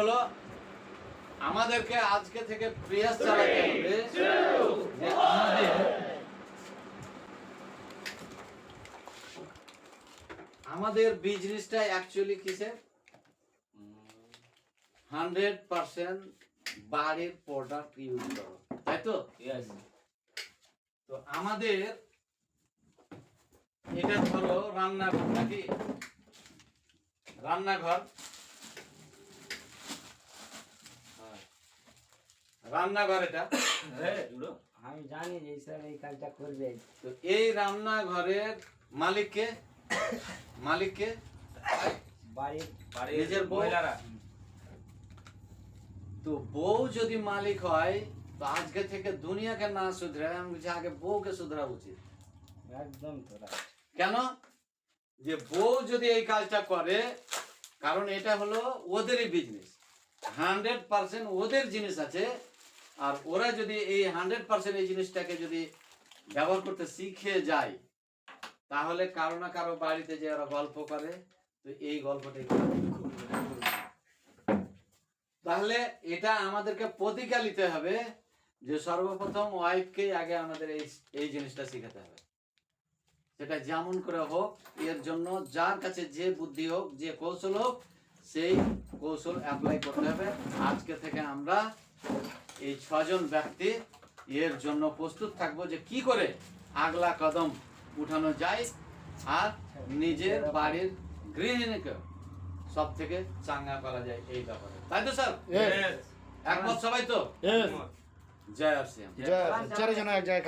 হলো আমাদেরকে আজকে থেকে প্রয়াস চালাতে হবে যে আমাদের বিজনেসটা অ্যাকচুয়ালি কিসে 100% বাড়ির প্রোডাক্ট ইউজ করো, তাই তো? তো আমাদের এটা ধরো রান্নাঘর নাকি রান্নাঘর এটা আমি জানি যে স্যার এই কাজটা করবে। তো এই রান্নাঘরের মালিককে বাড়ির নিজের মহিলারা। তো বউ যদি মালিক হয় তো আজকে থেকে দুনিয়াকে না শুধরে আমি বলছি আগে বউকে শুধরা উচিত। একদম তোরা কেন যে বউ যদি এই কাজটা করে, কারণ এটা হলো ওদেরই বিজনেস, 100% ওদের জিনিস আছে। আর ওরা যদি এই 100% এই জিনিসটাকে যদি ব্যবহার করতে শিখে যায়, তাহলে কারো না কারো বাড়িতে যে ওরা গল্প করে, তো এই গল্পটাই তাহলে এটা আমাদেরকে প্রতিজ্ঞা নিতে হবে যে সর্বপ্রথম ওয়াইফকে আগে আমাদের এই জিনিসটা শিখাতে হবে। সেটা যেমন করে হোক, এর জন্য যার কাছে যে বুদ্ধি হোক, যে কৌশল হোক, সেই কৌশল অ্যাপ্লাই করতে হবে। আজকে থেকে আমরা এই 6 জন ব্যক্তি এর জন্য প্রস্তুত থাকবো যে কি করে আগলা কদম উঠানো যায় আর নিজের বাড়ির গৃহিণীকে সব থেকে চাঙ্গা করা যায় এই ব্যাপারে, তাই তো স্যার? একমত সবাই তো? জয় শ্রী রাম। চারজন এক জায়গায়